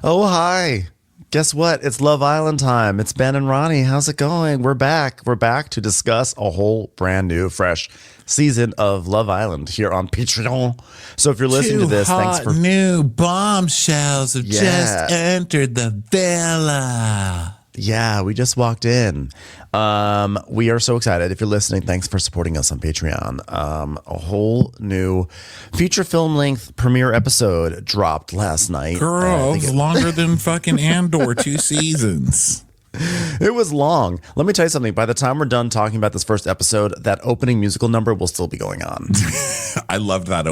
Oh, hi. Guess what? It's Love Island time. It's Ben and Ronnie. How's it going? We're back. We're back to discuss a whole brand new, fresh season of Love Island here on Patreon. So if you're listening to this, thanks for new bombshells have just entered the villa. Yeah, we just walked in. We are so excited. If you're listening, thanks for supporting us on Patreon. A whole new feature film length premiere episode dropped last night. Girl, it's longer than fucking Andor 2 seasons. It was long. Let me tell you something. By the time we're done talking about this first episode, that opening musical number will still be going on. I loved that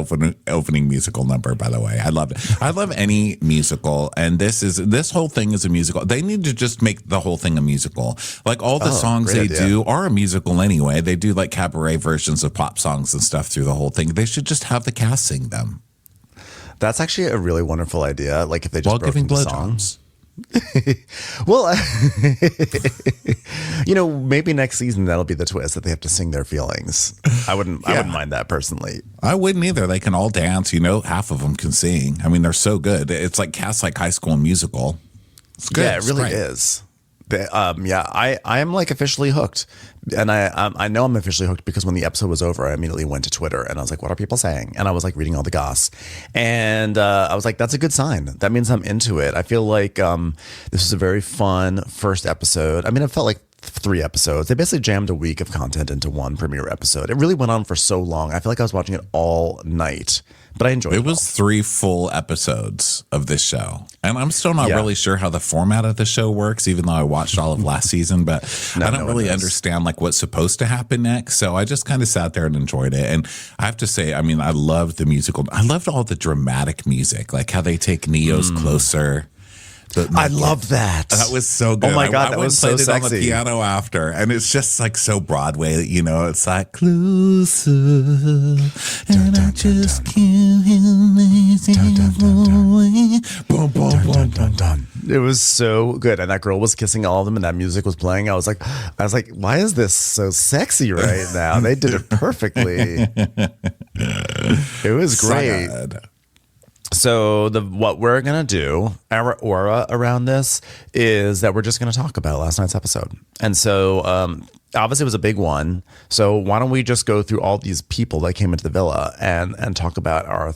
opening musical number, by the way. I loved it. I love any musical, and this whole thing is a musical. They need to just make the whole thing a musical. Like all the songs they do are a musical anyway. They do like cabaret versions of pop songs and stuff through the whole thing. They should just have the cast sing them. That's actually a really wonderful idea. Like if they just broke into songs. Well, maybe next season that'll be the twist that they have to sing their feelings. I wouldn't mind that personally. I wouldn't either. They can all dance. Half of them can sing. I mean, they're so good. It's like cast like High School Musical. It's good. Yeah, it really is. I am like officially hooked, and I know I'm officially hooked because when the episode was over, I immediately went to Twitter and I was like, "What are people saying?" And I was like reading all the goss, and I was like, "That's a good sign. That means I'm into it." I feel like this is a very fun first episode. I mean, it felt like 3 episodes. They basically jammed a week of content into one premiere episode. It really went on for so long. I feel like I was watching it all night. But I enjoyed it. It was 3 full episodes of this show. And I'm still not really sure how the format of the show works, even though I watched all of last season. But I don't really understand like what's supposed to happen next. So I just kind of sat there and enjoyed it. And I have to say, I mean, I loved the musical. I loved all the dramatic music, like how they take Neo's Closer. I love that. That was so good. Oh my God, I that was so played it sexy. on the piano after, and it's just like so Broadway. It's like closer, and I just can't boom, boom, boom, boom, boom. It was so good, and that girl was kissing all of them, and that music was playing. I was like, why is this so sexy right now? They did it perfectly. It was great. So good. So what we're going to do, our aura around this is that we're just going to talk about last night's episode. And so obviously it was a big one. So why don't we just go through all these people that came into the villa and talk about our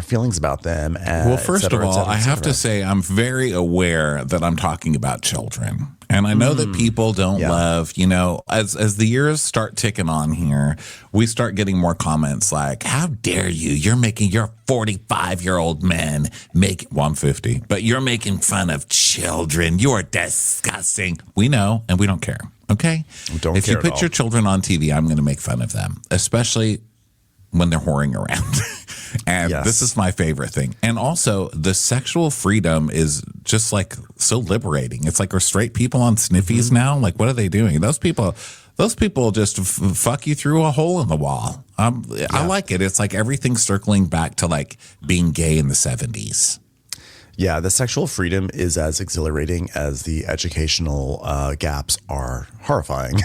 feelings about them. And well, first of all, I have to say I'm very aware that I'm talking about children. And I know that people don't love, as the years start ticking on here, we start getting more comments like, how dare you? You're making your 45-year-old men well, I'm 50, but you're making fun of children. You're disgusting. We know, and we don't care. Okay? If you put your children on TV, I'm going to make fun of them, especially when they're whoring around. And this is my favorite thing. And also, the sexual freedom is just like so liberating. It's like we're straight people on sniffies now. Like, what are they doing? Those people just fuck you through a hole in the wall. I like it. It's like everything's circling back to like being gay in the 70s. Yeah, the sexual freedom is as exhilarating as the educational gaps are horrifying.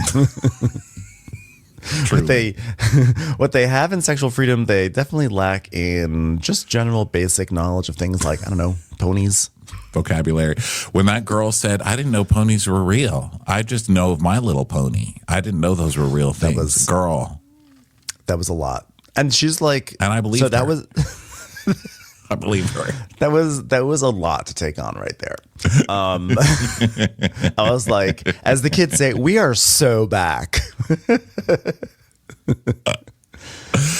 What they have in sexual freedom, they definitely lack in just general basic knowledge of things like, I don't know, ponies. Vocabulary. When that girl said, I didn't know ponies were real. I just know of My Little Pony. I didn't know those were real things. That was a lot. And she's like, and I believe so her. That was I believe her. That was a lot to take on right there. I was like, as the kids say, we are so back.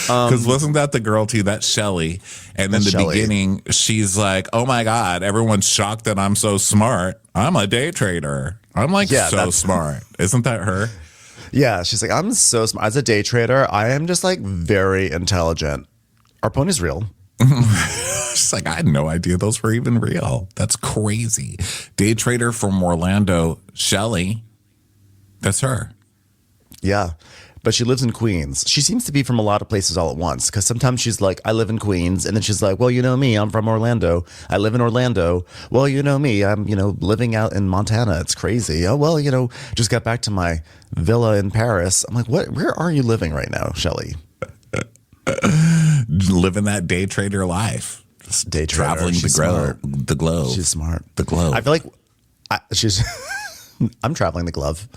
Because wasn't that the girl too? That's Shelly. And in the beginning, she's like, oh my God, everyone's shocked that I'm so smart. I'm a day trader. I'm like so smart. Isn't that her? Yeah, she's like, I'm so smart. As a day trader, I am just like very intelligent. Are ponies real? She's like, I had no idea those were even real. That's crazy. Day trader from Orlando, Shelly. That's her. Yeah. But she lives in Queens. She seems to be from a lot of places all at once, because sometimes she's like, I live in Queens. And then she's like, well, you know me, I'm from Orlando. I live in Orlando. Well, you know me, I'm, living out in Montana. It's crazy. Oh, well, just got back to my villa in Paris. I'm like, where are you living right now, Shelly? Living that day trader life. day trader. Traveling the globe. She's smart. The globe. I feel like she's. I'm traveling the glove.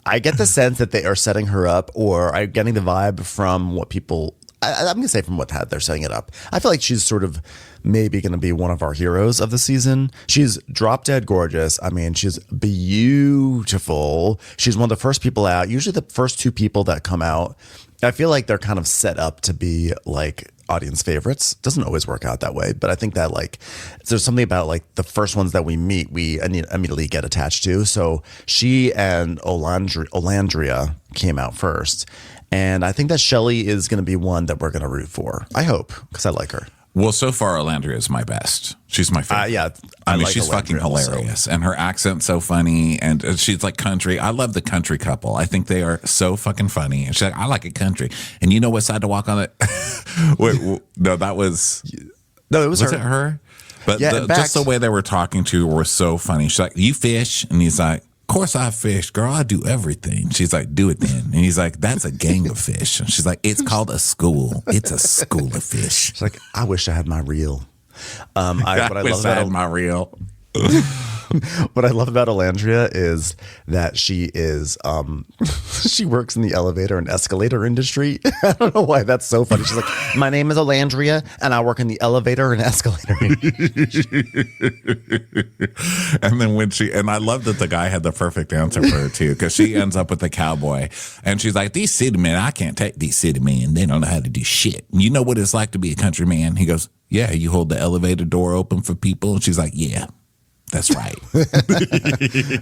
I get the sense that they are setting her up, or I'm getting the vibe from what people. I'm gonna say from what they're setting it up. I feel like she's sort of maybe gonna be one of our heroes of the season. She's drop dead gorgeous. I mean, she's beautiful. She's one of the first people out. Usually, the first two people that come out, I feel like they're kind of set up to be like audience favorites. Doesn't always work out that way, but I think that like there's something about like the first ones that we meet, we immediately get attached to. So she and Alandria came out first. And I think that Shelly is going to be one that we're going to root for. I hope, because I like her. Well, so far, Alandria is my best. She's my favorite. Yeah, I mean, like she's Alandria fucking hilarious, and her accent's so funny, and she's like country. I love the country couple. I think they are so fucking funny. And she's like, I like it country. And you know what side to walk on it? Wait, no, that was it was her. It her? But yeah, just the way they were talking to her was so funny. She's like, you fish? And he's like, of course I fish, girl. I do everything. She's like, do it then. And he's like, that's a gang of fish. And she's like, it's called a school. It's a school of fish. She's like, I wish I had my reel. I wish I had my reel. What I love about Alandria is that she is she works in the elevator and escalator industry. I don't know why that's so funny. She's like, my name is Alandria and I work in the elevator and escalator industry. And then and I love that the guy had the perfect answer for her too, because she ends up with the cowboy and she's like, these city men, I can't take these city men. They don't know how to do shit. You know what it's like to be a country man? He goes, yeah, you hold the elevator door open for people. And she's like, yeah. That's right.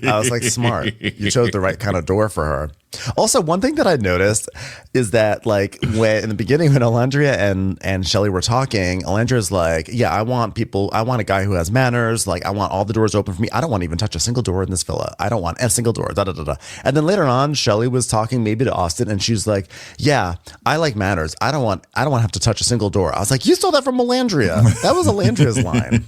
I was like, smart. You chose the right kind of door for her. Also, one thing that I noticed is that, like, when in the beginning, when Alandria and Shelly were talking, Alandria's like, yeah, I want a guy who has manners. Like, I want all the doors open for me. I don't want to even touch a single door in this villa. I don't want a single door. Da, da, da, da. And then later on, Shelly was talking maybe to Austin, and she's like, yeah, I like manners. I don't want to have to touch a single door. I was like, you stole that from Alandria. That was Alandria's line.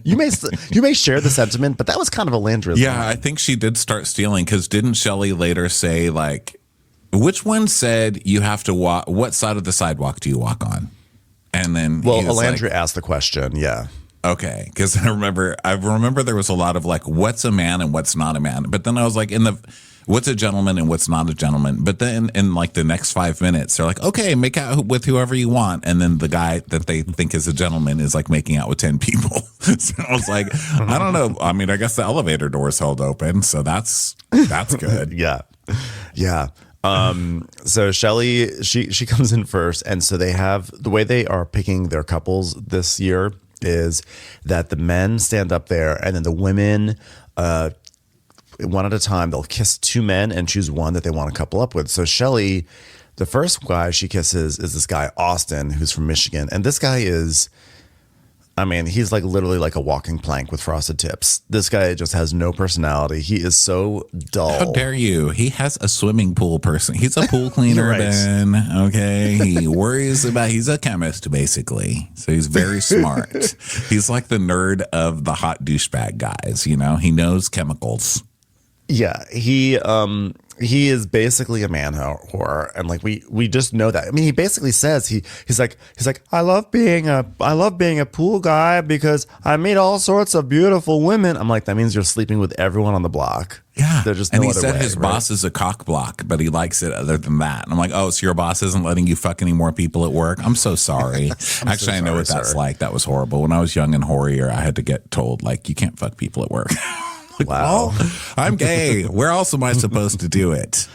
You may share the sentiment, but that was kind of Alandria's line. Yeah, I think she did start stealing, because didn't Shelly later say, like, which one said you have to walk? What side of the sidewalk do you walk on? And then, Alandria asked the question. Yeah. Okay, because I remember there was a lot of like, what's a man and what's not a man. But then I was like, what's a gentleman and what's not a gentleman. But then in like the next 5 minutes, they're like, okay, make out with whoever you want. And then the guy that they think is a gentleman is like making out with 10 people. So I was like, I don't know. I mean, I guess the elevator doors held open, so that's good. Yeah. Yeah. So Shelly, she comes in first. And so they have, the way they are picking their couples this year is that the men stand up there and then the women, one at a time, they'll kiss two men and choose one that they want to couple up with. So Shelly, the first guy she kisses is this guy, Austin, who's from Michigan. And this guy is, I mean, he's like literally like a walking plank with frosted tips. This guy just has no personality. He is so dull. How dare you? He has a swimming pool person. He's a pool cleaner, Right. Ben. Okay. He worries about, he's a chemist, basically. So he's very smart. He's like the nerd of the hot douchebag guys, you know? He knows chemicals. Yeah, he is basically a man whore, and like we just know that. I mean, he basically says he's like I love being a pool guy because I meet all sorts of beautiful women. I'm like, that means you're sleeping with everyone on the block. Yeah, there's just and no he other said way, his right? boss is a cock block, but he likes it other than that. And I'm like, oh, so your boss isn't letting you fuck any more people at work? I'm so sorry. Actually, I know what that's like. That was horrible. When I was young and hoarier, I had to get told like you can't fuck people at work. Like, wow. well, I'm gay. Where else am I supposed to do it?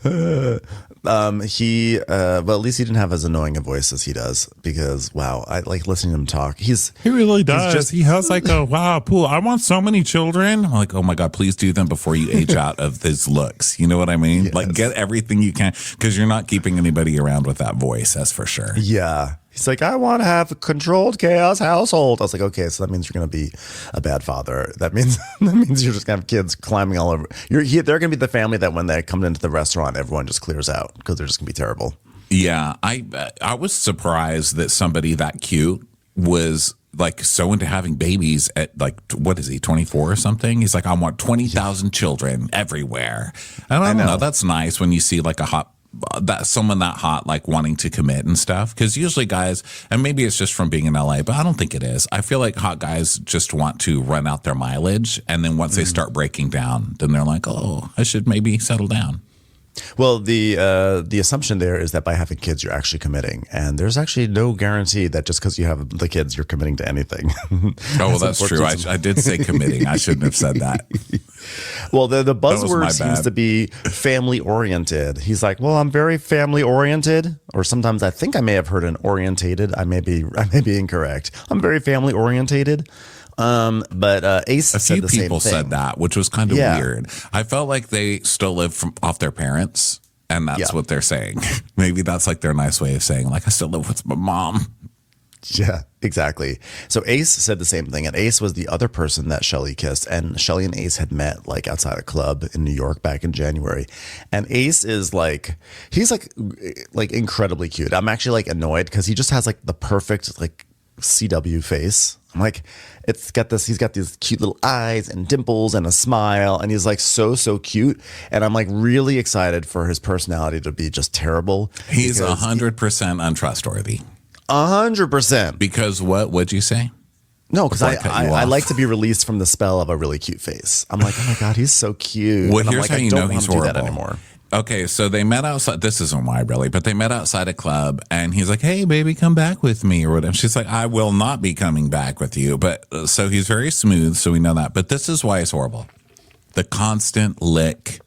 Well, at least he didn't have as annoying a voice as he does because wow, I like listening to him talk. He really does. He has like a wow pool. I want so many children. I'm like, oh my God, please do them before you age out of his looks. You know what I mean? Yes. Like get everything you can because you're not keeping anybody around with that voice. That's for sure. Yeah. He's like, I want to have a controlled chaos household. I was like, okay, so that means you're going to be a bad father. That means you're just going to have kids climbing all over. They're going to be the family that when they come into the restaurant, everyone just clears out because they're just going to be terrible. Yeah, I was surprised that somebody that cute was like so into having babies at like, what is he, 24 or something? He's like, I want 20,000 children everywhere. And I don't know. That's nice when you see like a hot that someone that hot, like wanting to commit and stuff. Because usually guys, and maybe it's just from being in LA, but I don't think it is. I feel like hot guys just want to run out their mileage. And then once they start breaking down, then they're like, oh, I should maybe settle down. Well, the assumption there is that by having kids, you're actually committing, and there's actually no guarantee that just because you have the kids, you're committing to anything. Oh, well, that's true. I did say committing. I shouldn't have said that. Well, the buzzword seems to be family oriented. He's like, well, I'm very family oriented, or sometimes I think I may have heard an orientated. I may be incorrect. I'm very family orientated. But Ace said the same thing. A few people said that, which was kind of weird. I felt like they still live off their parents, and that's what they're saying. Maybe that's like their nice way of saying, like, I still live with my mom. Yeah, exactly. So Ace said the same thing, and Ace was the other person that Shelly kissed, and Shelly and Ace had met like outside a club in New York back in January. And Ace is like, he's like incredibly cute. I'm actually like annoyed because he just has like the perfect like CW face. I'm like, he's got these cute little eyes and dimples and a smile, and he's like so cute. And I'm like really excited for his personality to be just terrible. He's 100% untrustworthy. 100%. Because would you say? No, because I like to be released from the spell of a really cute face. I'm like, oh my God, he's so cute. Well, here's how you know he's horrible. That anymore. Okay, so they met outside. This isn't why, really, but they met outside a club, and he's like, "Hey, baby, come back with me," or whatever. She's like, "I will not be coming back with you." But so he's very smooth, so we know that. But this is why it's horrible: the constant lick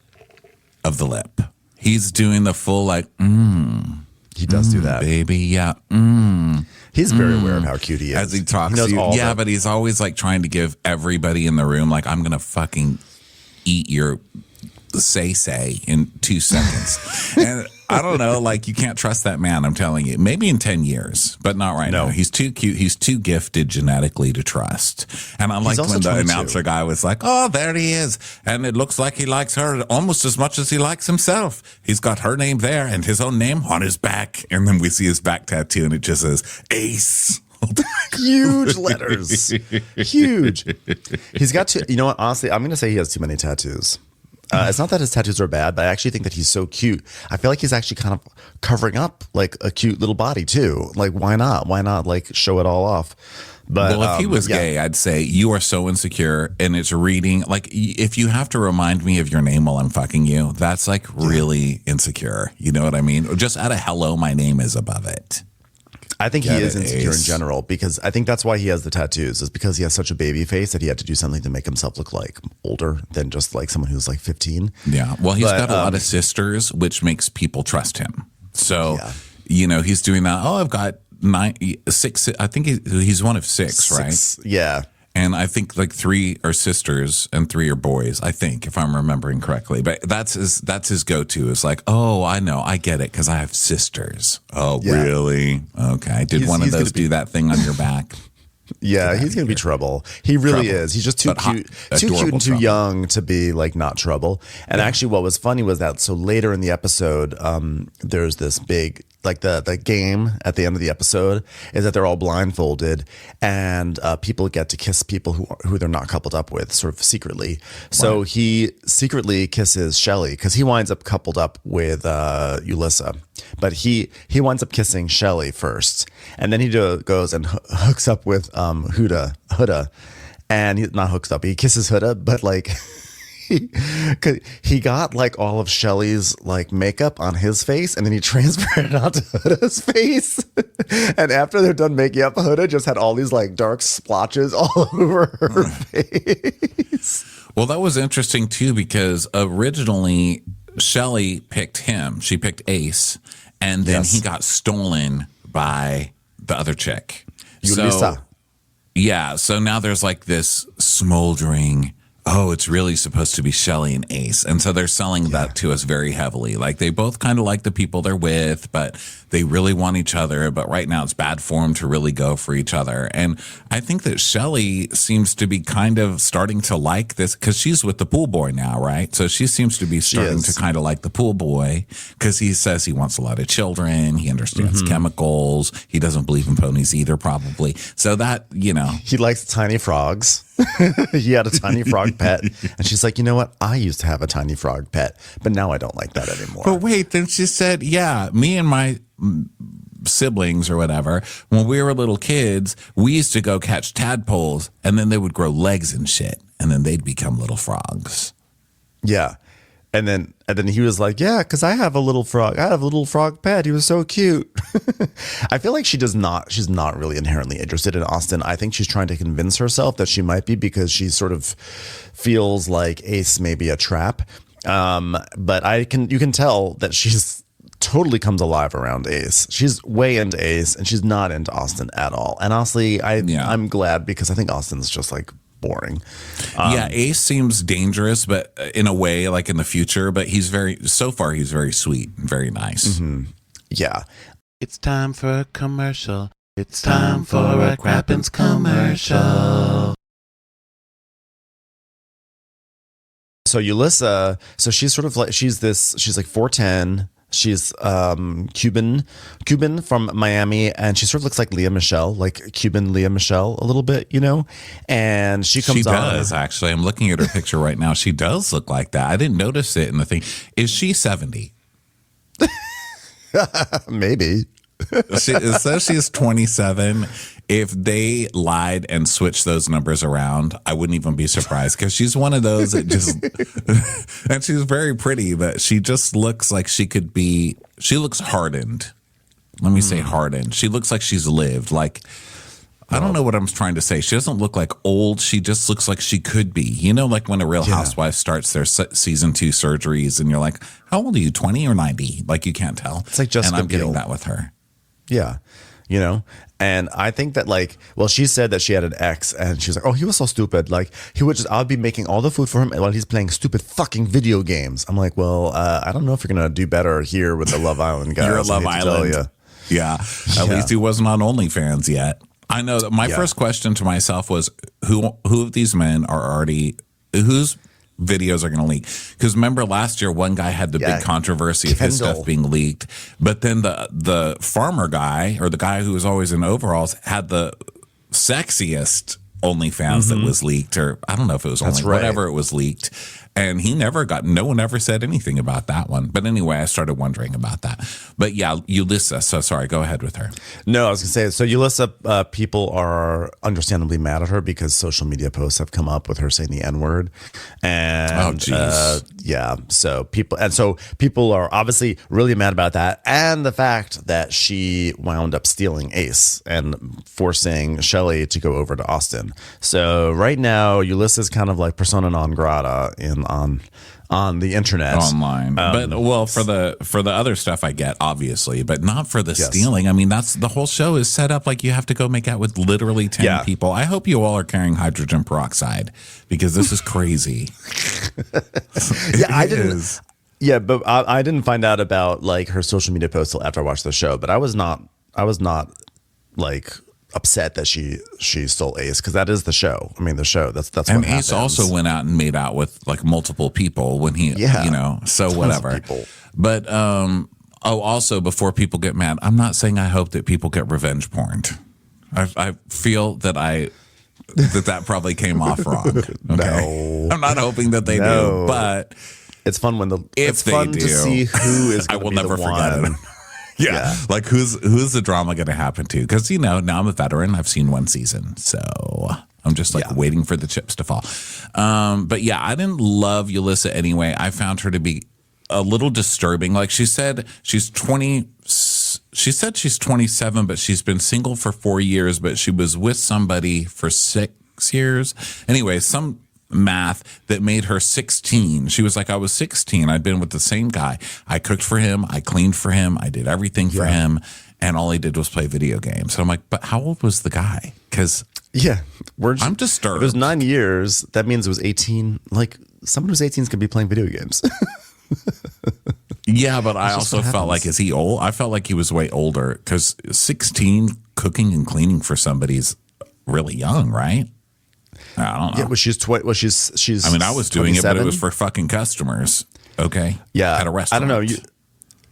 of the lip. He's doing the full like, He does do that, baby. Yeah. He's very aware of how cute he is as he talks. But he's always like trying to give everybody in the room like, "I'm gonna fucking eat your." Say in 2 seconds. And I don't know, like you can't trust that man, I'm telling you. Maybe in 10 years, but not right now. He's too cute. He's too gifted genetically to trust. And I liked when the announcer guy was like, oh, there he is. And it looks like he likes her almost as much as he likes himself. He's got her name there and his own name on his back. And then we see his back tattoo and it just says Ace. Huge letters. Huge. He's got you know what, honestly, I'm going to say he has too many tattoos. It's not that his tattoos are bad, but I actually think that he's so cute. I feel like he's actually kind of covering up like a cute little body too. Like, why not? Why not like show it all off? But well, if he was gay, I'd say you are so insecure, and it's reading. Like, if you have to remind me of your name while I'm fucking you, that's like really insecure. You know what I mean? Or just add a hello, my name is above it. I think he is insecure in general because I think that's why he has the tattoos is because he has such a baby face that he had to do something to make himself look like older than just like someone who's like 15. Yeah. Well, he's got a lot of sisters, which makes people trust him. So, you know, he's doing that. Oh, I've got 6. I think he's one of 6, right? Yeah. And I think like 3 are sisters and 3 are boys, I think, if I'm remembering correctly. But that's his go-to is like, oh, I know, I get it because I have sisters. Oh, really? Okay. Did one of those do that thing on your back? Yeah, he's going to be trouble. He really is. He's just too cute and too young to be like not trouble. And actually what was funny was that so later in the episode, there's this big like the game at the end of the episode is that they're all blindfolded and people get to kiss people who they're not coupled up with sort of secretly. So he secretly kisses Shelly because he winds up coupled up with Ulysa. But he winds up kissing Shelly first. And then he goes and hooks up with Huda. And he's not hooked up. He kisses Huda, but like he got like all of Shelly's like makeup on his face and then he transferred it onto Huda's face. And after they're done making up, Huda just had all these like dark splotches all over her face. Well, that was interesting too because originally Shelly picked him. She picked Ace, and then he got stolen by the other chick. Ulysa. So now there's like this smoldering, oh, it's really supposed to be Shelly and Ace. And so they're selling that to us very heavily. Like they both kind of like the people they're with, but they really want each other. But right now it's bad form to really go for each other. And I think that Shelly seems to be kind of starting to like this because she's with the pool boy now, right? So she seems to be starting to kind of like the pool boy because he says he wants a lot of children. He understands chemicals. He doesn't believe in ponies either, probably. So that, you know. He likes tiny frogs. He had a tiny frog pet. And she's like, you know what? I used to have a tiny frog pet, but now I don't like that anymore. But wait, then she said, yeah, me and my siblings or whatever, when we were little kids, we used to go catch tadpoles and then they would grow legs and shit. And then they'd become little frogs. Yeah. And then he was like, yeah, because I have a little frog. I have a little frog pet. He was so cute. I feel like she's not really inherently interested in Austin. I think she's trying to convince herself that she might be, because she sort of feels like Ace may be a trap. But you can tell that she's totally comes alive around Ace. She's way into Ace and she's not into Austin at all. And honestly, I'm glad, because I think Austin's just like boring. Ace seems dangerous, but in a way, like in the future, but so far he's very sweet and very nice. Mm-hmm. Yeah. It's time for a commercial. It's time for a Crappens commercial. So Ulysa, she's sort of like, she's like 4'10". She's Cuban from Miami, and she sort of looks like Leah Michelle, like Cuban Leah Michelle a little bit, you know? And she comes on. She does, actually. I'm looking at her picture right now. She does look like that. I didn't notice it in the thing. Is she 70? Maybe. It says she's 27. If they lied and switched those numbers around, I wouldn't even be surprised, because she's one of those that just, and she's very pretty, but she just looks like she looks hardened. Let me say hardened. She looks like she's lived. Like, I don't know what I'm trying to say. She doesn't look like old. She just looks like she could be. You know, like when a Real Housewife starts their season 2 surgeries and you're like, how old are you, 20 or 90? Like, you can't tell. It's like Jessica And I'm getting Biel. that with her. Yeah. You know, and I think that, like, well, she said that she had an ex, and she was like, oh, he was so stupid. Like, I'll be making all the food for him while he's playing stupid fucking video games. I'm like, well, I don't know if you're going to do better here with the Love Island guys. You're a Love Island. Yeah. At least he wasn't on OnlyFans yet. I know that my first question to myself was, who of these men are already, whose videos are going to leak? Because remember last year, one guy had the big controversy of his stuff being leaked, but then the farmer guy, or the guy who was always in overalls, had the sexiest OnlyFans that was leaked, or I don't know if it was whatever it was leaked. And no one ever said anything about that one. But anyway, I started wondering about that. But yeah, Ulysa. So sorry, go ahead with her. No, I was going to say, so Ulysa, people are understandably mad at her because social media posts have come up with her saying the N-word. And so people are obviously really mad about that. And the fact that she wound up stealing Ace and forcing Shelly to go over to Austin. So right now, Ulysa is kind of like persona non grata on the internet, online. But for the other stuff I get, obviously, but not for the stealing. I mean, that's the whole show is set up like you have to go make out with literally 10 people. I hope you all are carrying hydrogen peroxide, because this is crazy. I didn't. Yeah, but I didn't find out about like her social media posts till after I watched the show. But I was not like upset that she stole Ace, because that is the show. I mean, the show. That's what and happens. Ace also went out and made out with like multiple people when he, so whatever. But also before people get mad, I'm not saying I hope that people get revenge porn. I feel that that probably came off wrong. Okay? No, I'm not hoping that they do, but it's fun it's fun to see who is. I will never forget it. Yeah. Like who's the drama going to happen to? Because, now I'm a veteran. I've seen one season. So I'm just like waiting for the chips to fall. But yeah, I didn't love Ulysa anyway. I found her to be a little disturbing. Like she said, she's 20. She said she's 27, but she's been single for 4 years, but she was with somebody for 6 years. Anyway, some math that made her 16. She was like, I was 16. I'd been with the same guy. I cooked for him. I cleaned for him. I did everything for him. And all he did was play video games. So I'm like, but how old was the guy? Because I'm disturbed. If it was 9 years, that means it was 18. Like someone who's 18 is going to be playing video games. Yeah, but I also felt like, is he old? I felt like he was way older, because 16 cooking and cleaning for somebody's really young, right? I don't know. Yeah, she's. I mean, I was doing 27? It, but it was for fucking customers. Okay. Yeah. At a restaurant. I don't know.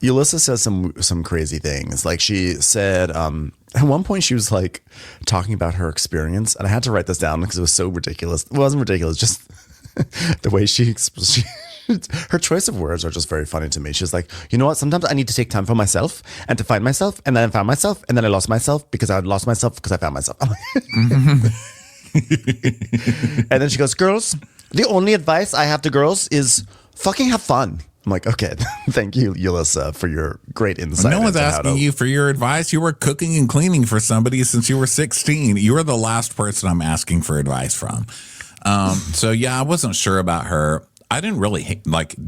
Ulyssa says some crazy things. Like she said, at one point she was like talking about her experience, and I had to write this down because it was so ridiculous. It wasn't ridiculous, just the way she her choice of words are just very funny to me. She's like, you know what? Sometimes I need to take time for myself and to find myself, and then I found myself, and then I lost myself because I lost myself because I found myself. And then she goes, girls, the only advice I have to girls is fucking have fun. I'm like, okay, thank you, Ulyssa, for your great insight. No one's asking you for your advice. You were cooking and cleaning for somebody since you were 16. You were the last person I'm asking for advice from. So yeah, I wasn't sure about her. I didn't really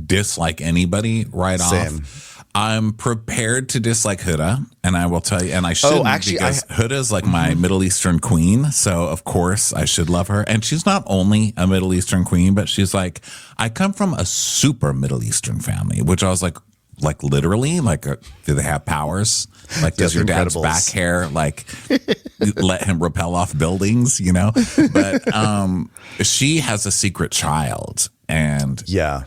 dislike anybody right off. I'm prepared to dislike Huda, and I will tell you, and I shouldn't because Huda is like my Middle Eastern queen, so of course I should love her. And she's not only a Middle Eastern queen, but she's like, I come from a super Middle Eastern family, which I was like literally, do they have powers? Like, does your dad's back hair let him rappel off buildings? You know, but she has a secret child, and yeah.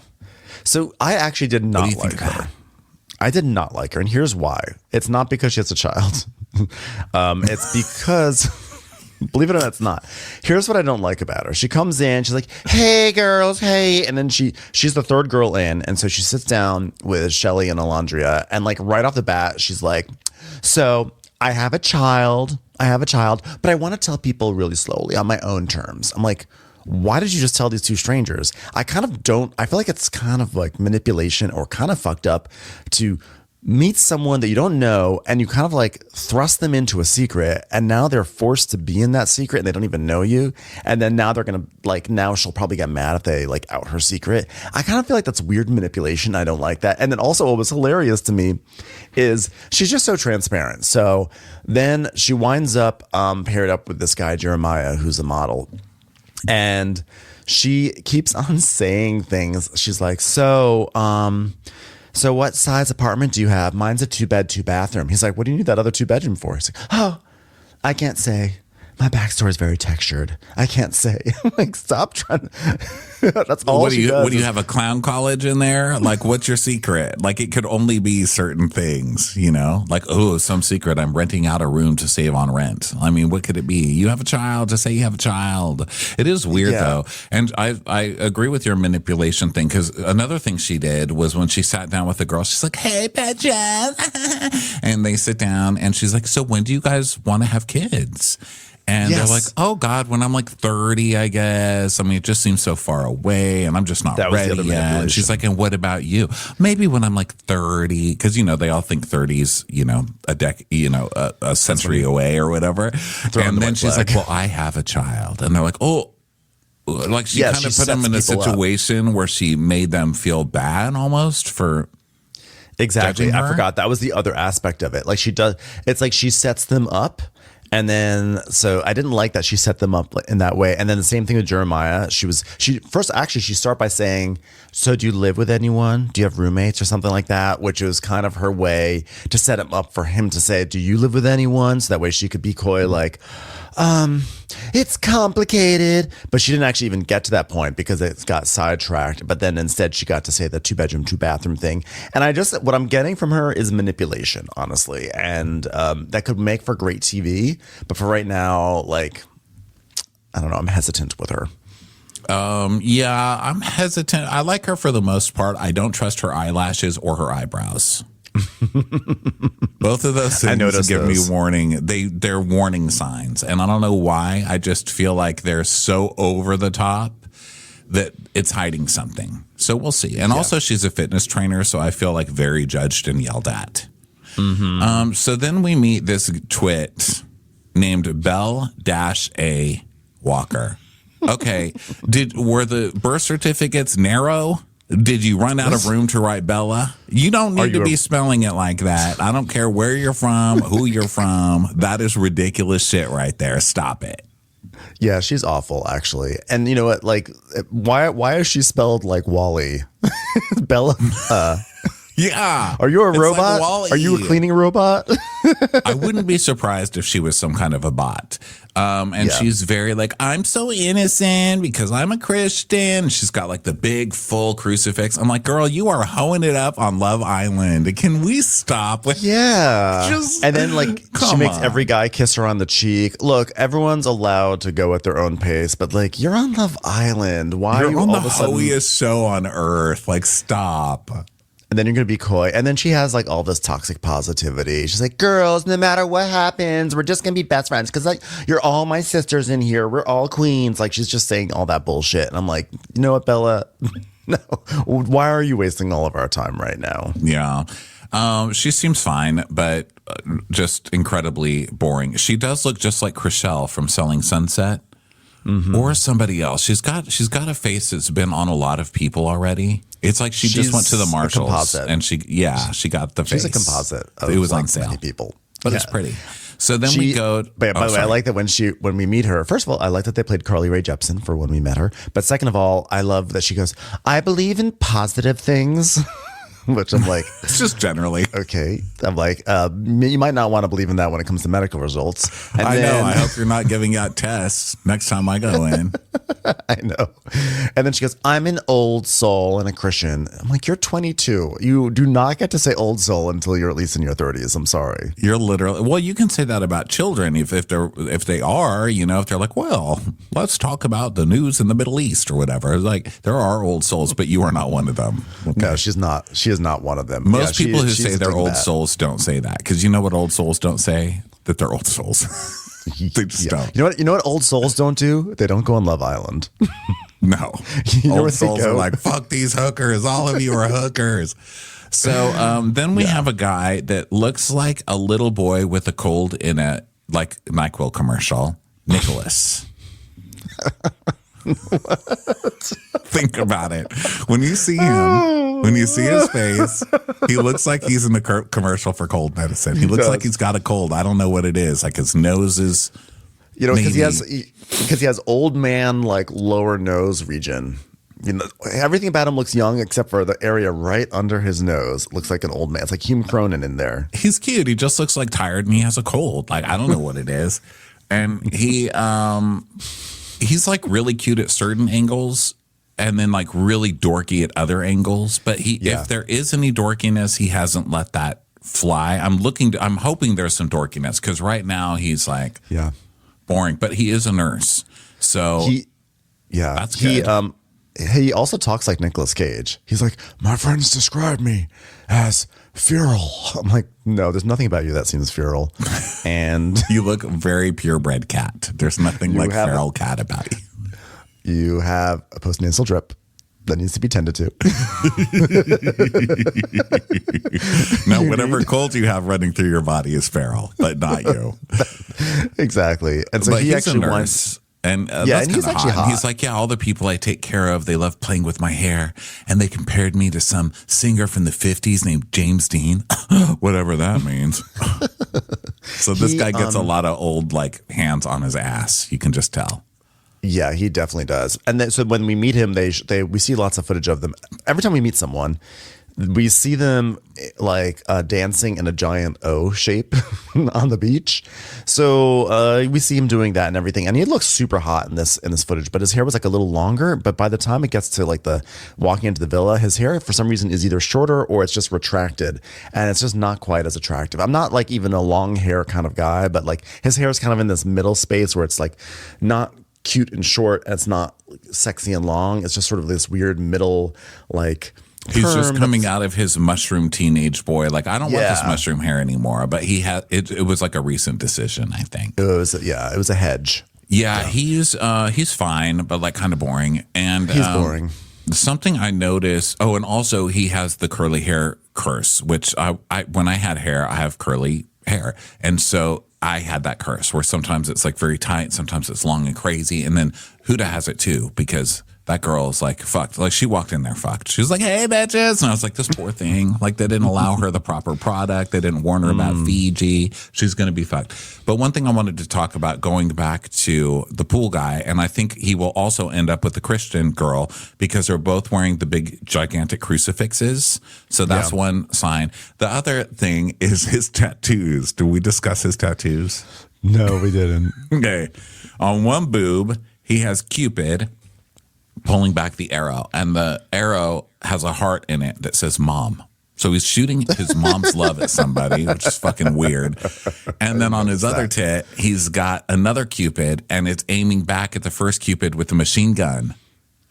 So I actually did not like her. I did not like her, and here's why. It's not because she has a child. It's because, believe it or not, it's not. Here's what I don't like about her. She comes in, she's like, hey, girls, hey. And then she's the third girl in, and so she sits down with Shelly and Alandria, and right off the bat, she's like, so I have a child, but I want to tell people really slowly on my own terms. I'm like, why did you just tell these two strangers? I feel like it's kind of like manipulation or kind of fucked up to meet someone that you don't know and you kind of thrust them into a secret, and now they're forced to be in that secret and they don't even know you. And then now they're going to now she'll probably get mad if they out her secret. I kind of feel like that's weird manipulation. I don't like that. And then also what was hilarious to me is she's just so transparent. So then she winds up paired up with this guy, Jeremiah, who's a model. And she keeps on saying things. She's like, so what size apartment do you have? Mine's a 2-bed, 2-bathroom. He's like, what do you need that other 2-bedroom for? He's like, oh, I can't say. My backstory is very textured. I can't say. I'm like, stop trying. That's all she does. What do you have, a clown college in there? What's your secret? It could only be certain thing, you know? Some secret. I'm renting out a room to save on rent. I mean, what could it be? You have a child, to say you have a child. It is weird, though. And I agree with your manipulation thing, because another thing she did was when she sat down with the girl, she's like, hey, Petra. And they sit down, and she's like, so when do you guys want to have kids? And they're like, oh, God, when I'm 30, I guess. I mean, it just seems so far away, and I'm just not ready yet. And she's like, and what about you? Maybe when I'm 30, because, they all think 30's, a century away or whatever. And then she's like, well, I have a child. And they're like, oh. She kind of put them in a situation where she made them feel bad almost for exactly. I forgot. That was the other aspect of it. She does. It's like she sets them up. And then, so I didn't like that she set them up in that way. And then the same thing with Jeremiah. She started by saying, so do you live with anyone? Do you have roommates or something like that? Which was kind of her way to set him up for him to say, do you live with anyone? So that way she could be coy, it's complicated. But she didn't actually even get to that point because it got sidetracked. But then instead she got to say the 2-bedroom, 2-bathroom thing. And what I'm getting from her is manipulation, honestly. And that could make for great TV. But for right now, I don't know, I'm hesitant with her. Yeah, I'm hesitant. I like her for the most part. I don't trust her eyelashes or her eyebrows. Both of those things give me warning. They're warning signs, and I don't know why. I just feel like they're so over the top that it's hiding something. So we'll see. And also, she's a fitness trainer, so I feel very judged and yelled at. Mm-hmm. So then we meet this twit named Belle-A Walker. Okay, were the birth certificates narrow? Did you run out of room to write Bella? You don't need to be spelling it like that. I don't care where you're from, who you're from. That is ridiculous shit right there. Stop it. Yeah, she's awful, actually. And you know what? Why is she spelled like Wally? Bella? Yeah. Are you a robot? Are you a cleaning robot? I wouldn't be surprised if she was some kind of a bot. And she's very like, I'm so innocent because I'm a Christian. She's got like the big full crucifix. I'm like, girl, you are hoeing it up on Love Island. Can we stop? And then like she makes every guy kiss her on the cheek. Look, everyone's allowed to go at their own pace, but like you're on Love Island. Why you're are you on all the of a sudden hoiest show on earth? Like, stop. And then you're going to be coy. And then she has like all this toxic positivity. She's like, girls, no matter what happens, we're just going to be best friends. Because like, you're all my sisters in here. We're all queens. Like, she's just saying all that bullshit. And I'm like, you know what, Bella? No. Why are you wasting all of our time right now? Yeah. She seems fine, but just incredibly boring. She does look just like Chriselle from Selling Sunset. Or somebody else. She's got a face that's been on a lot of people already. It's like she's just went to the Marshalls and she got the face. She's a composite. It was like on sale. Many people, but it's pretty. So then we go. By the way, I like that when we meet her. First of all, I like that they played Carly Rae Jepsen for when we met her. But second of all, I love that she goes, "I believe in positive things." Which I'm like, it's just generally okay. I'm like, you might not want to believe in that when it comes to medical results. And I know. I hope you're not giving out tests next time I go in. I know. And then she goes, I'm an old soul and a Christian. I'm like, you're 22. You do not get to say old soul until you're at least in your 30s. I'm sorry. You're literally, well, you can say that about children if they are, you know, if they're like, well, let's talk about the news in the Middle East or whatever. Like, there are old souls, but you are not one of them. Okay. No, she's not. She is not one of them. Most people who say they're old souls don't say that, because you know what old souls don't say? That they're old souls. They just don't. You know what old souls don't do? They don't go on Love Island. No. Old souls are like, fuck these hookers. All of you are hookers. So then we have a guy that looks like a little boy with a cold in a like NyQuil commercial. Nicholas. Think about it. When you see him, when you see his face, he looks like he's in the commercial for cold medicine. He looks like he's got a cold. I don't know what it is. Like his nose is, you know, because he has old man like lower nose region. You know, everything about him looks young except for the area right under his nose. Looks like an old man. It's like Hume Cronin in there. He's cute. He just looks like tired and he has a cold. Like, I don't know what it is. And he's like really cute at certain angles and then like really dorky at other angles. But if there is any dorkiness, he hasn't let that fly. I'm hoping there's some dorkiness, because right now he's like boring, but he is a nurse. So that's good. He also talks like Nicolas Cage. He's like, my friends describe me as feral. I'm like, no, there's nothing about you that seems feral. And you look very purebred cat. There's nothing like feral cat about you. You have a postnasal drip that needs to be tended to. No, whatever cold you have running through your body is feral, but not you. Exactly. And so but he actually wants. And that's and he's actually hot. He's like, yeah, all the people I take care of, they love playing with my hair. And they compared me to some singer from the 50s named James Dean. Whatever that means. So this guy gets a lot of old, like, hands on his ass. You can just tell. Yeah, he definitely does. And then, so when we meet him, we see lots of footage of them. Every time we meet someone, we see them like dancing in a giant O shape on the beach. So we see him doing that and everything. And he looks super hot in this footage, but his hair was like a little longer. But by the time it gets to like the walking into the villa, his hair for some reason is either shorter or it's just retracted. And it's just not quite as attractive. I'm not like even a long hair kind of guy, but like his hair is kind of in this middle space where it's like not cute and short. And it's not sexy and long. It's just sort of this weird middle, like, he's just coming out of his mushroom teenage boy. Like, I don't want this mushroom hair anymore. But he had it was like a recent decision, I think. It was a hedge. Yeah, he's fine, but like kind of boring. And he's boring. Something I noticed. Oh, and also he has the curly hair curse, which I when I had hair, I have curly hair, and so I had that curse where sometimes it's like very tight, sometimes it's long and crazy, and then Huda has it too because that girl's like fucked. Like she walked in there fucked. She was like, "Hey, bitches," and I was like, "This poor thing." Like they didn't allow her the proper product. They didn't warn her about Fiji. She's gonna be fucked. But one thing I wanted to talk about, going back to the pool guy, and I think he will also end up with the Christian girl because they're both wearing the big gigantic crucifixes. So that's one sign. The other thing is his tattoos. Did we discuss his tattoos? No, we didn't. Okay. On one boob, he has Cupid pulling back the arrow, and the arrow has a heart in it that says mom. So he's shooting his mom's love at somebody, which is fucking weird. And then on his other tit, he's got another Cupid, and it's aiming back at the first Cupid with a machine gun.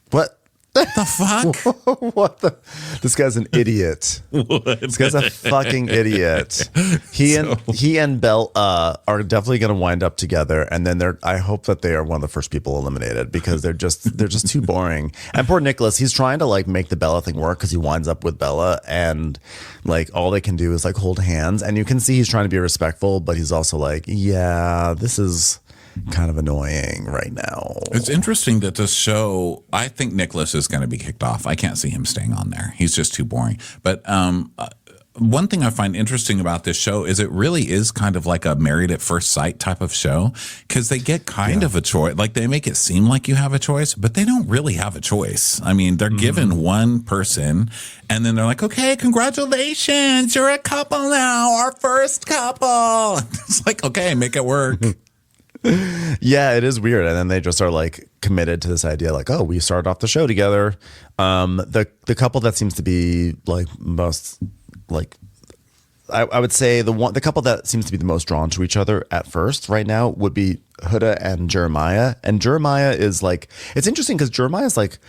What? The fuck? What the? This guy's an idiot. This guy's a fucking idiot. He and Belle are definitely going to wind up together, and then I hope that they are one of the first people eliminated because they're just too boring. And poor Nicholas, he's trying to like make the Bella thing work because he winds up with Bella, and like all they can do is like hold hands, and you can see he's trying to be respectful, but he's also like, yeah, this is kind of annoying right now. It's interesting that this show, I think Nicholas is going to be kicked off. I can't see him staying on there. He's just too boring. But one thing I find interesting about this show is it really is kind of like a Married at First Sight type of show because they get kind of a choice. Like they make it seem like you have a choice, but they don't really have a choice. I mean, they're given one person and then they're like, okay, congratulations. You're a couple now. Our first couple. It's like, okay, make it work. Yeah, it is weird. And then they just are like committed to this idea like, oh, we started off the show together. The couple that seems to be like most like I would say the couple that seems to be the most drawn to each other at first right now would be Huda and Jeremiah. And Jeremiah is like, it's interesting because Jeremiah's like,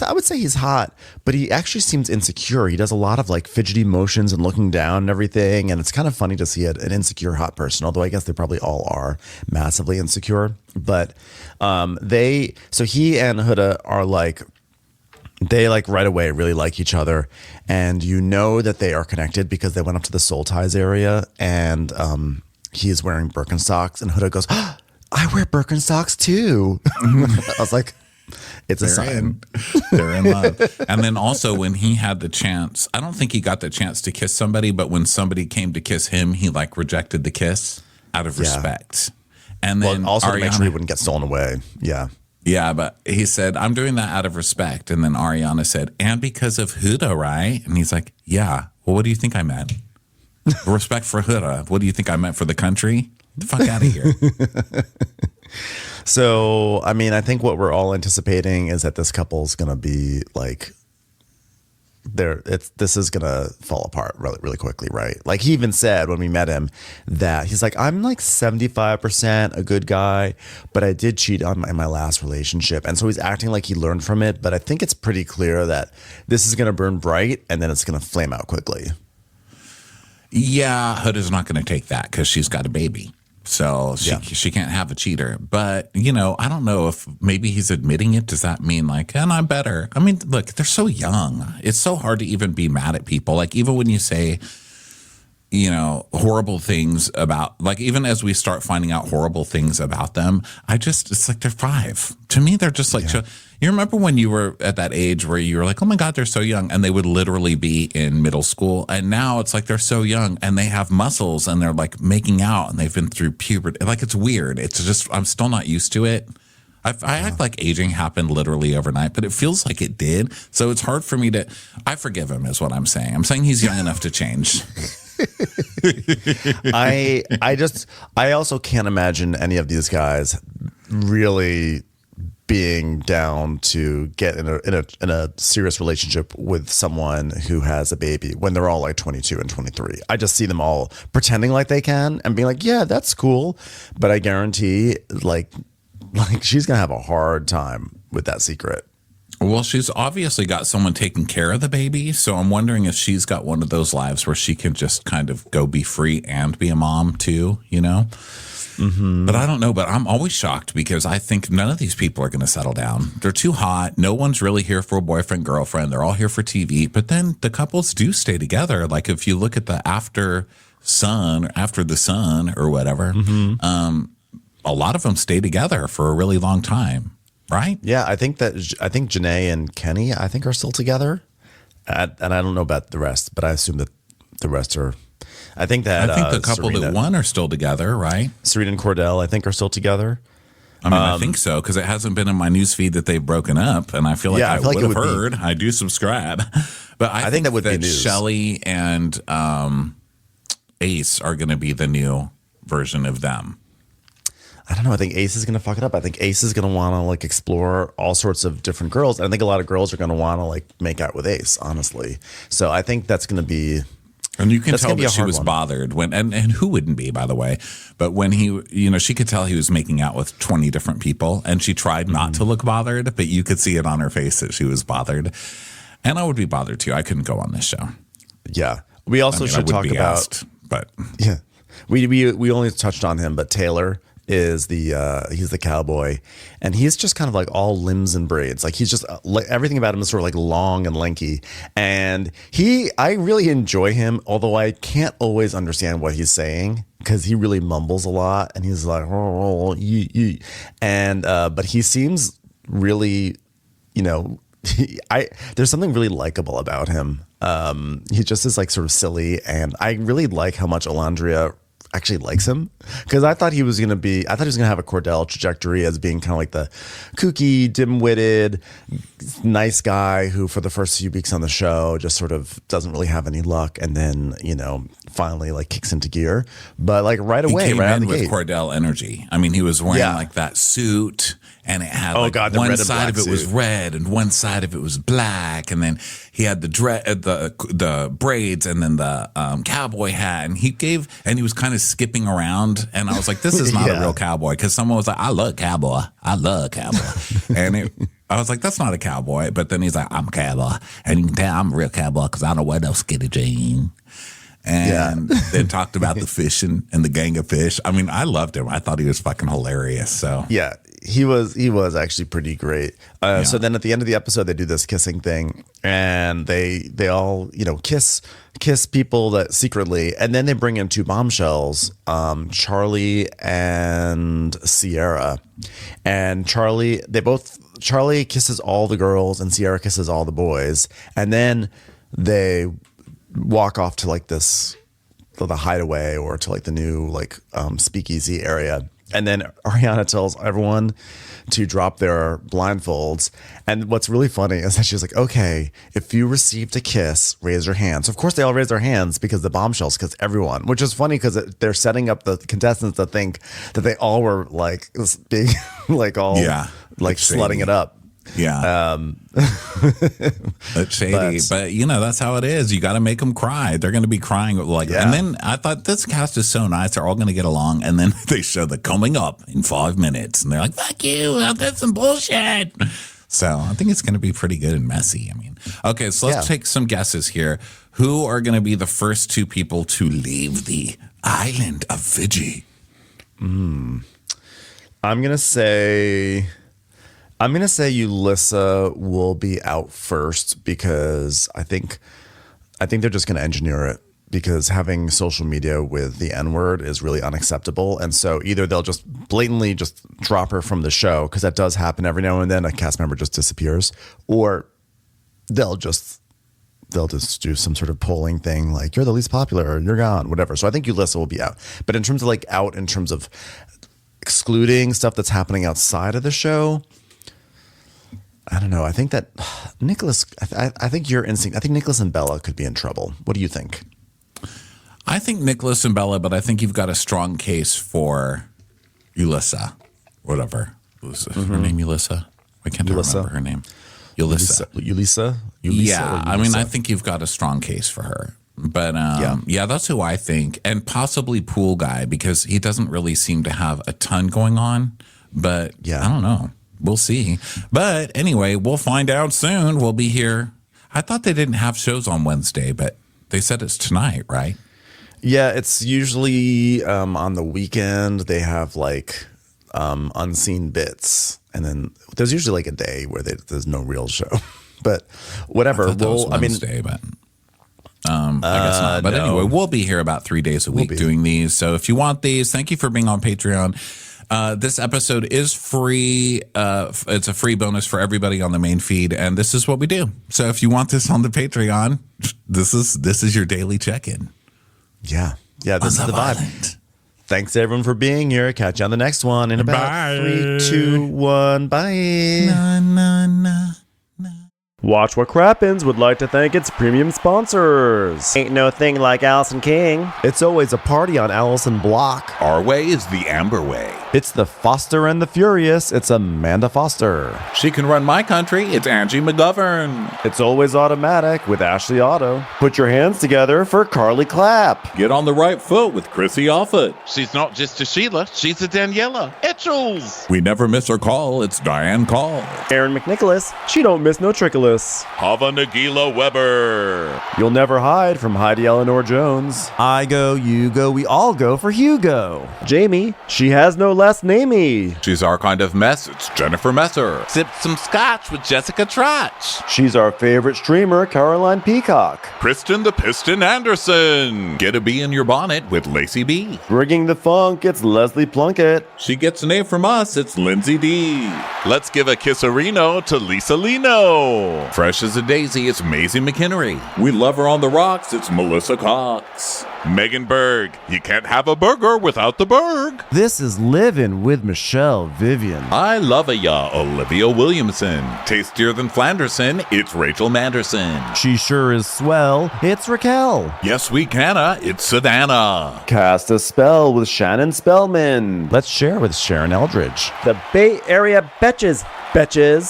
I would say he's hot, but he actually seems insecure. He does a lot of like fidgety motions and looking down and everything. And it's kind of funny to see an insecure hot person, although I guess they probably all are massively insecure. But so he and Huda are like, they like right away really like each other, and you know that they are connected because they went up to the soul ties area, and he is wearing Birkenstocks, and Huda goes, oh, I wear Birkenstocks too. I was like, it's a sign. They're in love. And then also when he had the chance, I don't think he got the chance to kiss somebody, but when somebody came to kiss him, he like rejected the kiss out of respect. And then also Ariana, to make sure he wouldn't get stolen away. Yeah. Yeah, but he said, I'm doing that out of respect. And then Ariana said, and because of Huda, right? And he's like, yeah. Well, what do you think I meant? Respect for Huda. What do you think I meant for the country? Get the fuck out of here. So, I mean, I think what we're all anticipating is that this couple's going to be like, this is gonna fall apart really, really quickly, right? Like he even said when we met him that he's like, I'm like 75% a good guy, but I did cheat in my last relationship, and so he's acting like he learned from it. But I think it's pretty clear that this is gonna burn bright and then it's gonna flame out quickly. Yeah, Huda's not gonna take that because she's got a baby. So she can't have a cheater. But, you know, I don't know if maybe he's admitting it. Does that mean like, and I'm better? I mean, look, they're so young. It's so hard to even be mad at people. Like even when you say, you know, horrible things about, like even as we start finding out horrible things about them, it's like they're 5. To me, they're just like, you remember when you were at that age where you were like, oh my God, they're so young, and they would literally be in middle school. And now it's like they're so young and they have muscles and they're like making out and they've been through puberty. Like it's weird. It's just, I'm still not used to it. I act like aging happened literally overnight, but it feels like it did. So it's hard for me I forgive him is what I'm saying. I'm saying he's young enough to change. I also can't imagine any of these guys really being down to get in a serious relationship with someone who has a baby when they're all like 22 and 23. I just see them all pretending like they can and being like, yeah, that's cool. But I guarantee like she's going to have a hard time with that secret. Well, she's obviously got someone taking care of the baby. So I'm wondering if she's got one of those lives where she can just kind of go be free and be a mom too, you know? Mm-hmm. But I don't know. But I'm always shocked because I think none of these people are going to settle down. They're too hot. No one's really here for a boyfriend, girlfriend. They're all here for TV. But then the couples do stay together. Like if you look at the After the Sun or whatever, a lot of them stay together for a really long time. right? Yeah, I think Janae and Kenny are still together, and I don't know about the rest, but I assume that the rest are. I think the couple that won are still together, right? Serena and Cordell, I think, are still together. I mean, I think so, because it hasn't been in my newsfeed that they've broken up, and I feel like I would have heard. I do subscribe, but I think that would be news. Shelly and Ace are going to be the new version of them. I don't know. I think Ace is going to fuck it up. I think Ace is going to want to like explore all sorts of different girls. And I think a lot of girls are going to want to like make out with Ace, honestly. So I think that's going to be. And you can tell that she was bothered when, and who wouldn't be, by the way, but when he, she could tell he was making out with 20 different people, and she tried not to look bothered, but you could see it on her face that she was bothered. And I would be bothered too. I couldn't go on this show. Yeah. We also should talk about, but yeah, we only touched on him, but Taylor is he's the cowboy, and he's just kind of like all limbs and braids. Like he's just like everything about him is sort of like long and lanky, and I really enjoy him, although I can't always understand what he's saying because he really mumbles a lot, and he's like and but he seems really, there's something really likable about him. He just is like sort of silly, and I really like how much Alandria actually likes him, because I thought he was going to have a Cordell trajectory as being kind of like the kooky, dim-witted, nice guy who for the first few weeks on the show just sort of doesn't really have any luck, and then finally like kicks into gear. But like right away, he came right out in of the with gate. Cordell energy. I mean, he was wearing like that suit, and it had one side of it was red and one side of it was black, and then he had the braids and then the cowboy hat, and he was kind of skipping around, and I was like, this is not a real cowboy, because someone was like, I love cowboy, and I was like, that's not a cowboy. But then he's like, I'm a cowboy, and you can tell I'm a real cowboy because I don't wear no skinny jeans. And then talked about the fishing and the gang of fish. I mean, I loved him. I thought he was fucking hilarious. So yeah, he was actually pretty great. So then at the end of the episode, they do this kissing thing, and they all kiss people that secretly, and then they bring in two bombshells, Charlie and Sierra, and Charlie kisses all the girls and Sierra kisses all the boys, and then they walk off to like the hideaway or to like the new like speakeasy area. And then Ariana tells everyone to drop their blindfolds. And what's really funny is that she's like, okay, if you received a kiss, raise your hand. So of course they all raise their hands because the bombshells kiss everyone, which is funny because they're setting up the contestants to think that they all were like this big, like all like slutting it up. Yeah. It's shady, but that's how it is. You got to make them cry. They're going to be crying and then I thought this cast is so nice. They're all going to get along. And then they show the coming up in 5 minutes and they're like, fuck you. That's some bullshit. So I think it's going to be pretty good and messy. I mean, okay, so let's take some guesses here. Who are going to be the first two people to leave the island of Fiji? I'm going to say Ulysa will be out first, because I think they're just going to engineer it, because having social media with the N-word is really unacceptable. And so either they'll just blatantly just drop her from the show, because that does happen every now and then, a cast member just disappears, or they'll just do some sort of polling thing like, you're the least popular, or you're gone, whatever. So I think Ulysa will be out. But in terms of like out in terms of excluding stuff that's happening outside of the show, I don't know. I think that Nicholas, I think your instinct, I think Nicholas and Bella could be in trouble. What do you think? I think Nicholas and Bella, but I think you've got a strong case for Ulysa. Whatever. Her name Ulysa? Why can't I remember her name? Ulysa? Yeah. I mean, I think you've got a strong case for her. But that's who I think. And possibly Pool Guy, because he doesn't really seem to have a ton going on. But I don't know. We'll see. But anyway, we'll find out soon. We'll be here. I thought they didn't have shows on Wednesday, but they said it's tonight, right? Yeah, it's usually on the weekend. They have like unseen bits. And then there's usually like a day where there's no real show. But whatever. I Wednesday, but I guess not. But anyway, we'll be here about 3 days a week doing these. So if you want these, thank you for being on Patreon. This episode is free. It's a free bonus for everybody on the main feed, and this is what we do. So if you want this on the Patreon, this is your daily check-in. Yeah, this is the vibe. Thanks everyone for being here. Catch you on the next one in about 3, 2, 1. Bye. Na, na, na. Watch What Crappens would like to thank its premium sponsors. Ain't no thing like Allison King. It's always a party on Allison Block. Our way is the Amber way. It's the Foster and the Furious. It's Amanda Foster. She can run my country. It's Angie McGovern. It's always automatic with Ashley Auto. Put your hands together for Carly Clapp. Get on the right foot with Chrissy Offit. She's not just a Sheila, she's a Daniela Etchels. We never miss her call. It's Diane Call. Aaron McNicholas. She don't miss no trickolas. Hava Nagila Weber. You'll never hide from Heidi Eleanor Jones. I go, you go, we all go for Hugo. Jamie. She has no last namey. She's our kind of mess. It's Jennifer Messer. Sip some scotch with Jessica Trotch. She's our favorite streamer, Caroline Peacock. Kristen the Piston Anderson. Get a bee in your bonnet with Lacey B. Bringing the funk, it's Leslie Plunkett. She gets an A from us. It's Lindsay D. Let's give a kisserino to Lisa Lino. Fresh as a daisy, it's Maisie McHenry. We love her on the rocks. It's Melissa Cox. Megan Berg. You can't have a burger without the Berg. This is Living with Michelle Vivian. I love ya, Olivia Williamson. Tastier than Flanderson, it's Rachel Manderson. She sure is swell. It's Raquel. Yes, we canna, it's Savannah. Cast a spell with Shannon Spellman. Let's share with Sharon Eldridge. The Bay Area Betches.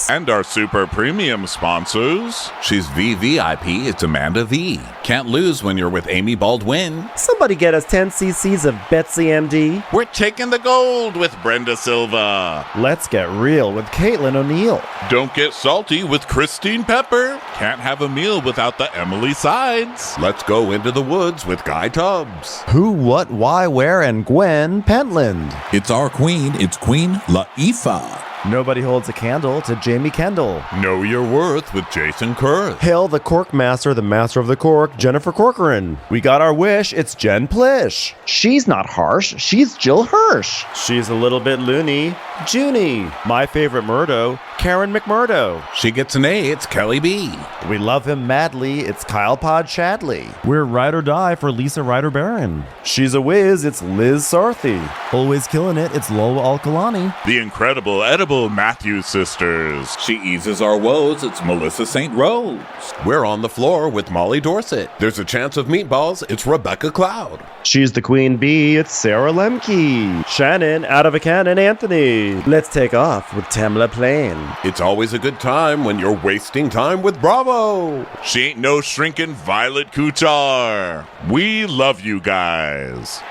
And our super premium sponsors. She's VVIP, it's Amanda V. Can't lose when you're with Amy Baldwin. Somebody get us 10 cc's of Betsy MD. We're taking the gold with Brenda Silva. Let's get real with Caitlin O'Neill. Don't get salty with Christine Pepper. Can't have a meal without the Emily Sides. Let's go into the woods with Guy Tubbs. Who, what, why, where, and Gwen Pentland. It's our queen, it's Queen Laifa. Nobody holds a candle to Jamie Kendall. Know your worth with Jason Kurth. Hail the Cork Master, the Master of the Cork, Jennifer Corcoran. We got our wish, it's Jen Plish. She's not harsh, she's Jill Hirsch. She's a little bit loony, Junie. My favorite Murdo, Karen McMurdo. She gets an A, it's Kelly B. We love him madly, it's Kyle Pod Shadley. We're ride or die for Lisa Ryder Barron. She's a whiz, it's Liz Sarthy. Always killing it, it's Lola Alkalani. The incredible edible Matthews sisters. She eases our woes, it's Melissa St. Rose. We're on the floor with Molly Dorsett. There's a chance of meatballs, it's Rebecca Cloud. She's the queen bee, it's Sarah Lemke. Shannon, out of a cannon, Anthony. Let's take off with Tamla Plain. It's always a good time when you're wasting time with Bravo. She ain't no shrinking Violet Kuchar. We love you guys.